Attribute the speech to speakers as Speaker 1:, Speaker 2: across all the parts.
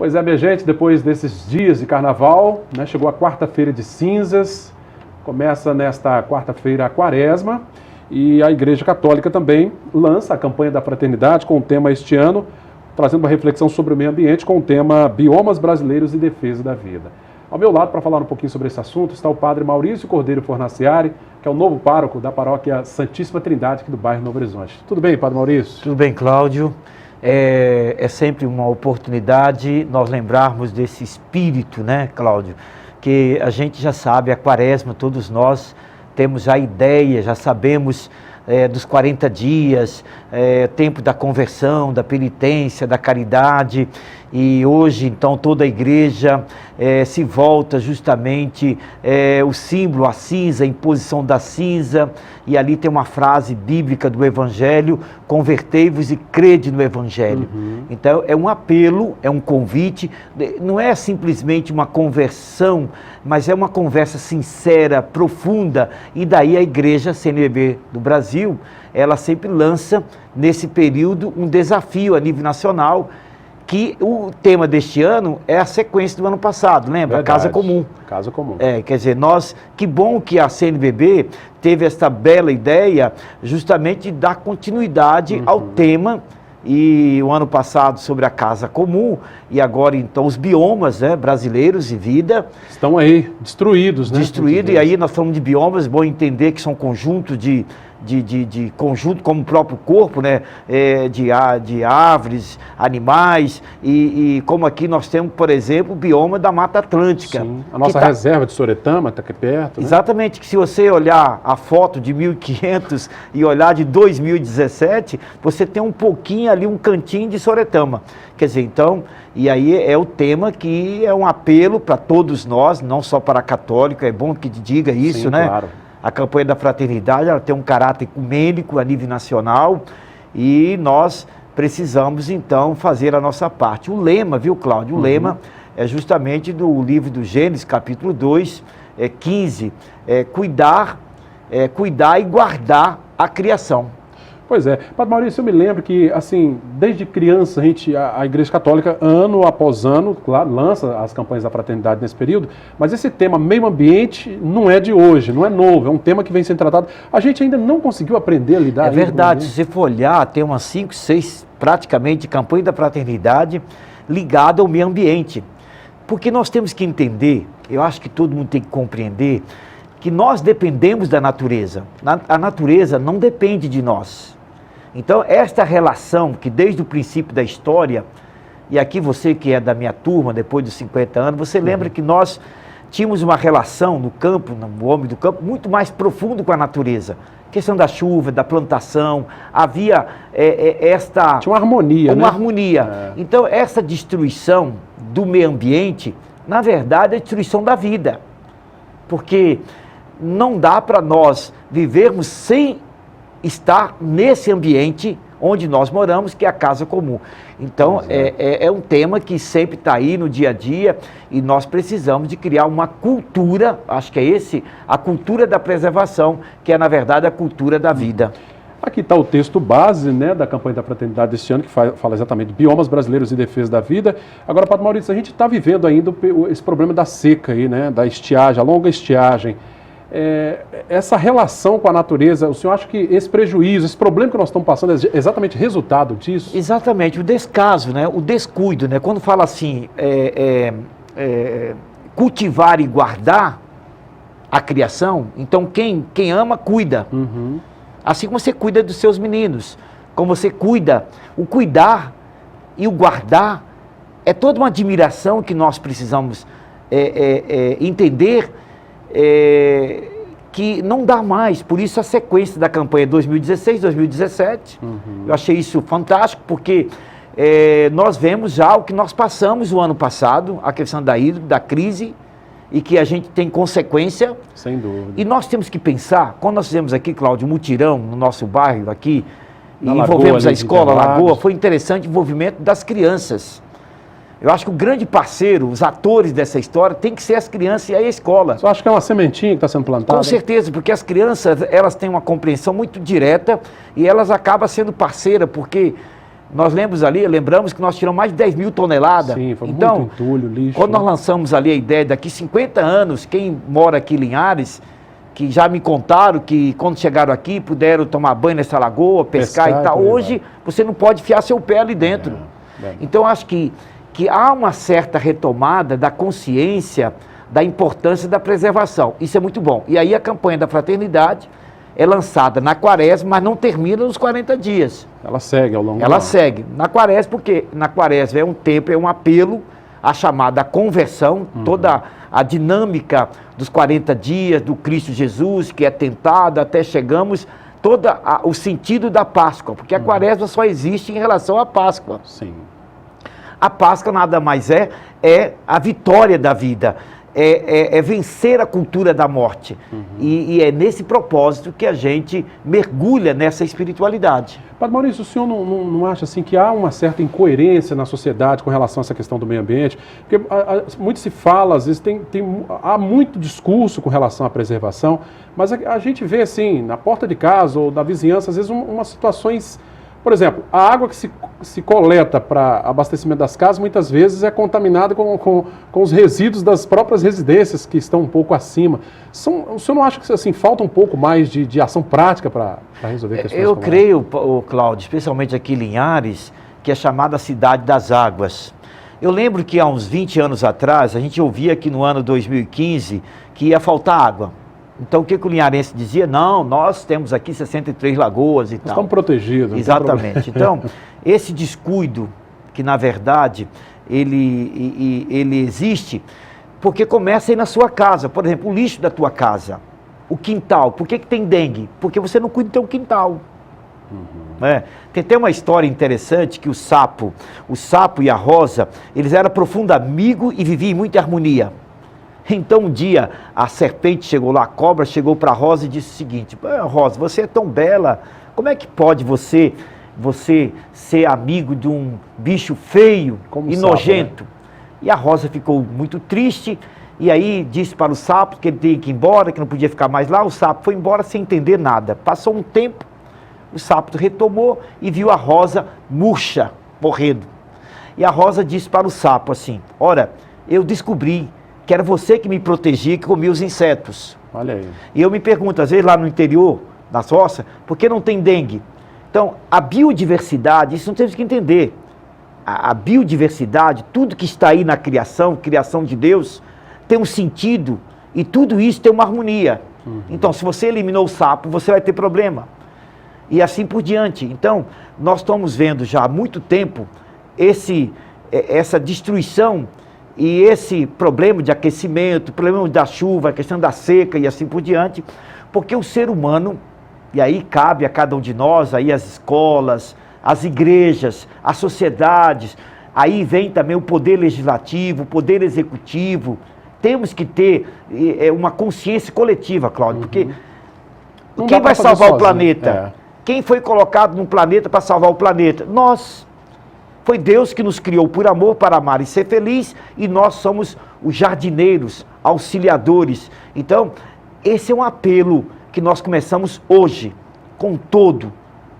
Speaker 1: Pois é, minha gente, depois desses dias de carnaval, né, chegou a quarta-feira de cinzas, começa nesta quarta-feira a quaresma, e a Igreja Católica também lança a campanha da fraternidade com o tema este ano, trazendo uma reflexão sobre o meio ambiente com o tema Biomas Brasileiros e Defesa da Vida. Ao meu lado, para falar um pouquinho sobre esse assunto, está o padre Maurício Cordeiro Fornaciari, que é o novo pároco da paróquia Santíssima Trindade, aqui do bairro Novo Horizonte. Tudo bem, padre Maurício?
Speaker 2: Tudo bem, Cláudio. É sempre uma oportunidade nós lembrarmos desse espírito, né, Cláudio? Que a gente já sabe, a quaresma, todos nós temos a ideia, já sabemos dos 40 dias, tempo da conversão, da penitência, da caridade, e hoje então toda a igreja se volta justamente o símbolo, a cinza, a imposição da cinza, e ali tem uma frase bíblica do Evangelho: convertei-vos e crede no Evangelho. Então é um apelo, é um convite, não é simplesmente uma conversão, mas é uma conversa sincera, profunda, e daí a igreja CNBB do Brasil, ela sempre lança nesse período um desafio a nível nacional, que o tema deste ano é a sequência do ano passado, lembra?
Speaker 1: Verdade.
Speaker 2: Casa Comum.
Speaker 1: Casa Comum.
Speaker 2: Quer dizer, que bom que a CNBB teve esta bela ideia justamente de dar continuidade ao tema, e o ano passado sobre a Casa Comum, e agora então os biomas, né, brasileiros e vida. Estão aí destruídos, né? Destruídos, e aí nós falamos de biomas, bom entender que são conjuntos de conjunto como o próprio corpo, né, de árvores, animais, e como aqui nós temos, por exemplo, o bioma da Mata Atlântica.
Speaker 1: Sim. A nossa reserva de Soretama está aqui perto, né?
Speaker 2: Exatamente, que se você olhar a foto de 1500 e olhar de 2017, você tem um pouquinho ali, um cantinho de Soretama. Quer dizer, então, e aí é o tema que é um apelo para todos nós, não só para católico, é bom que diga isso, sim, né? Claro. A campanha da fraternidade, ela tem um caráter ecumênico a nível nacional, e nós precisamos então fazer a nossa parte. O lema, viu, Cláudio? O lema é justamente do livro do Gênesis, capítulo 2, 15, cuidar e guardar a criação.
Speaker 1: Pois é. Padre Maurício, eu me lembro que, assim, desde criança, a Igreja Católica, ano após ano, claro, lança as campanhas da fraternidade nesse período, mas esse tema meio ambiente não é de hoje, não é novo, é um tema que vem sendo tratado. A gente ainda não conseguiu aprender a lidar.
Speaker 2: É verdade, se você for olhar, tem umas 5, 6, praticamente, campanhas da fraternidade ligada ao meio ambiente. Porque nós temos que entender, eu acho que todo mundo tem que compreender, que nós dependemos da natureza. A natureza não depende de nós. Então, esta relação que desde o princípio da história, e aqui você que é da minha turma, depois dos 50 anos, você lembra que nós tínhamos uma relação no campo, no homem do campo, muito mais profundo com a natureza. Questão da chuva, da plantação, havia esta...
Speaker 1: Tinha uma harmonia,
Speaker 2: uma harmonia. Então, essa destruição do meio ambiente, na verdade, é a destruição da vida. Porque não dá para nós vivermos sem estar nesse ambiente onde nós moramos, que é a casa comum. Então, é um tema que sempre está aí no dia a dia, e nós precisamos de criar uma cultura, acho que é a cultura da preservação, que é, na verdade, a cultura da vida.
Speaker 1: Aqui está o texto base, né, da campanha da fraternidade deste ano, que fala exatamente de biomas brasileiros e defesa da vida. Agora, padre Maurício, a gente está vivendo ainda esse problema da seca aí, né, da estiagem, a longa estiagem. Essa relação com a natureza, o senhor acha que esse prejuízo, esse problema que nós estamos passando é exatamente resultado disso?
Speaker 2: Exatamente, o descaso, né? O descuido, né? Quando fala assim, cultivar e guardar a criação, então quem ama, cuida. Assim como você cuida dos seus meninos, como você cuida, o cuidar e o guardar é toda uma admiração que nós precisamos entender, que não dá mais. Por isso a sequência da campanha 2016, 2017, eu achei isso fantástico, porque nós vemos já o que nós passamos o ano passado, a questão da crise, e que a gente tem consequência.
Speaker 1: Sem dúvida.
Speaker 2: E nós temos que pensar, quando nós fizemos aqui, Cláudio, um mutirão no nosso bairro aqui, e envolvemos a escola Lagoa, foi interessante o envolvimento das crianças. Eu acho que o grande parceiro, os atores dessa história, tem que ser as crianças e a escola.
Speaker 1: Você acha que é uma sementinha que está sendo plantada?
Speaker 2: Com certeza, porque as crianças, elas têm uma compreensão muito direta, e elas acabam sendo parceiras, porque Nós lembramos que nós tiramos mais de 10 mil toneladas.
Speaker 1: Sim, foi
Speaker 2: então,
Speaker 1: muito entulho, lixo.
Speaker 2: Quando nós lançamos ali a ideia, daqui 50 anos, quem mora aqui em Linhares, que já me contaram que quando chegaram aqui puderam tomar banho nessa lagoa, pescar e tal. Hoje você não pode enfiar seu pé ali dentro. Então acho que há uma certa retomada da consciência da importância da preservação. Isso é muito bom. E aí a campanha da fraternidade é lançada na quaresma, mas não termina nos 40 dias.
Speaker 1: Ela segue ao longo do ano.
Speaker 2: Ela segue. Na quaresma, porque na quaresma é um tempo, é um apelo à chamada conversão, toda a dinâmica dos 40 dias do Cristo Jesus, que é tentado, até chegamos, todo o sentido da Páscoa, porque a quaresma só existe em relação à Páscoa.
Speaker 1: Sim.
Speaker 2: A Páscoa nada mais é a vitória da vida, é vencer a cultura da morte. E é nesse propósito que a gente mergulha nessa espiritualidade.
Speaker 1: Padre Maurício, o senhor não acha assim que há uma certa incoerência na sociedade com relação a essa questão do meio ambiente? Porque muito se fala, às vezes há muito discurso com relação à preservação, mas a gente vê assim, na porta de casa ou da vizinhança, às vezes umas situações... Por exemplo, a água que se coleta para abastecimento das casas, muitas vezes é contaminada com os resíduos das próprias residências, que estão um pouco acima. O senhor não acha que assim, falta um pouco mais de ação prática para resolver questões
Speaker 2: Eu
Speaker 1: como
Speaker 2: creio, Cláudio, especialmente aqui em Linhares, que é chamada Cidade das Águas. Eu lembro que há uns 20 anos atrás, a gente ouvia que no ano 2015 que ia faltar água. Então, o que o linharense dizia? Não, nós temos aqui 63 lagoas e tal.
Speaker 1: Estamos protegidos.
Speaker 2: Exatamente. Então, esse descuido, que na verdade ele existe, porque começa aí na sua casa. Por exemplo, o lixo da tua casa, o quintal. Por que tem dengue? Porque você não cuida do teu quintal. Tem uma história interessante que o sapo e a rosa, eles eram profundo amigos e viviam em muita harmonia. Então um dia a serpente chegou lá, a cobra chegou para a Rosa e disse o seguinte: Rosa, você é tão bela, como é que pode você ser amigo de um bicho feio e nojento? Né? E a Rosa ficou muito triste e aí disse para o sapo que ele tinha que ir embora, que não podia ficar mais lá. O sapo foi embora sem entender nada. Passou um tempo, o sapo retomou e viu a Rosa murcha, morrendo. E a Rosa disse para o sapo assim: ora, eu descobri que era você que me protegia, que comia os insetos.
Speaker 1: Olha aí.
Speaker 2: E eu me pergunto, às vezes lá no interior, nas roças, por que não tem dengue? Então, a biodiversidade, isso não temos que entender. A biodiversidade, tudo que está aí na criação de Deus, tem um sentido e tudo isso tem uma harmonia. Então, se você eliminou o sapo, você vai ter problema. E assim por diante. Então, nós estamos vendo já há muito tempo essa destruição e esse problema de aquecimento, problema da chuva, a questão da seca e assim por diante, porque o ser humano, e aí cabe a cada um de nós, aí as escolas, as igrejas, as sociedades, aí vem também o poder legislativo, o poder executivo, temos que ter uma consciência coletiva, Cláudio, porque quem vai salvar o planeta? Quem foi colocado no planeta para salvar o planeta? Nós. Foi Deus que nos criou por amor para amar e ser feliz, e nós somos os jardineiros, auxiliadores. Então, esse é um apelo que nós começamos hoje, com todo.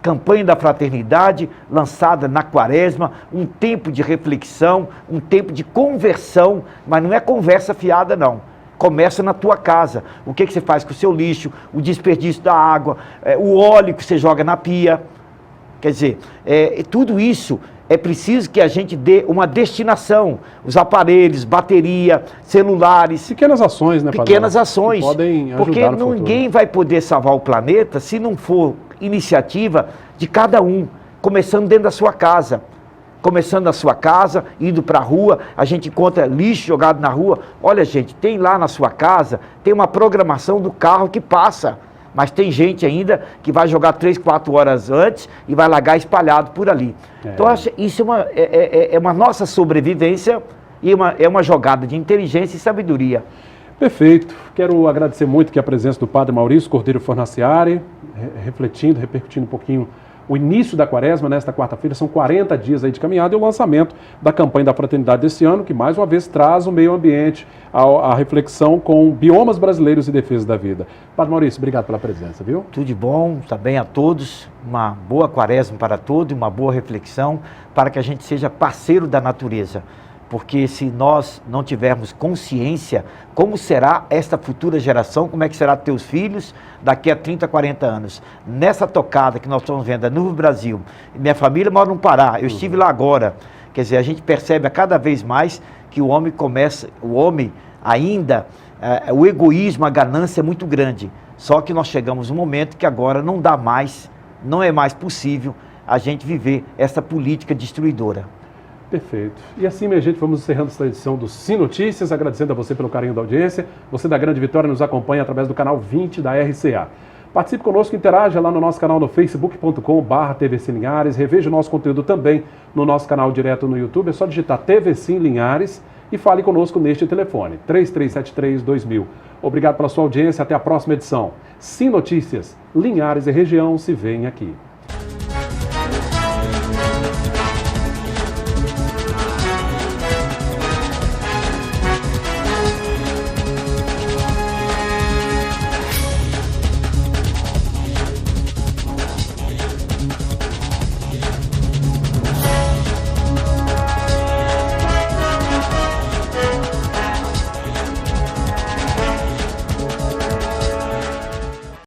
Speaker 2: Campanha da Fraternidade, lançada na quaresma, um tempo de reflexão, um tempo de conversão, mas não é conversa fiada não. Começa na tua casa. O que você faz com o seu lixo, o desperdício da água, o óleo que você joga na pia. Quer dizer, tudo isso é preciso que a gente dê uma destinação. Os aparelhos, bateria, celulares.
Speaker 1: Pequenas ações, né,
Speaker 2: Pequenas ações.
Speaker 1: Podem ajudar
Speaker 2: porque
Speaker 1: no
Speaker 2: ninguém vai poder salvar o planeta se não for iniciativa de cada um, começando dentro da sua casa. Começando na sua casa, indo para a rua, a gente encontra lixo jogado na rua. Olha, gente, tem lá na sua casa, tem uma programação do carro que passa. Mas tem gente ainda que vai jogar 3, 4 horas antes e vai largar espalhado por ali. Então, isso é uma nossa sobrevivência e é uma jogada de inteligência e sabedoria.
Speaker 1: Perfeito. Quero agradecer muito aqui a presença do Padre Maurício Cordeiro Fornaciari, refletindo, repercutindo um pouquinho o início da quaresma, nesta quarta-feira, são 40 dias aí de caminhada e o lançamento da campanha da fraternidade desse ano, que mais uma vez traz o meio ambiente, a reflexão com biomas brasileiros e defesa da vida. Padre Maurício, obrigado pela presença, viu?
Speaker 2: Tudo de bom, também a todos, uma boa quaresma para todos, uma boa reflexão, para que a gente seja parceiro da natureza. Porque se nós não tivermos consciência, como será esta futura geração, como é que será teus filhos daqui a 30, 40 anos? Nessa tocada que nós estamos vendo no Brasil, minha família mora no Pará, eu estive lá agora, quer dizer, a gente percebe a cada vez mais que o homem ainda, o egoísmo, a ganância é muito grande, só que nós chegamos num momento que agora não dá mais, não é mais possível a gente viver essa política destruidora.
Speaker 1: Perfeito. E assim, minha gente, vamos encerrando esta edição do Sim Notícias, agradecendo a você pelo carinho da audiência. Você da Grande Vitória nos acompanha através do canal 20 da RCA. Participe conosco, interaja lá no nosso canal no facebook.com/TVC Linhares. Reveja o nosso conteúdo também no nosso canal direto no YouTube. É só digitar TV Sim Linhares e fale conosco neste telefone, 3373-2000. Obrigado pela sua audiência. Até a próxima edição. Sim Notícias. Linhares e região se veem aqui.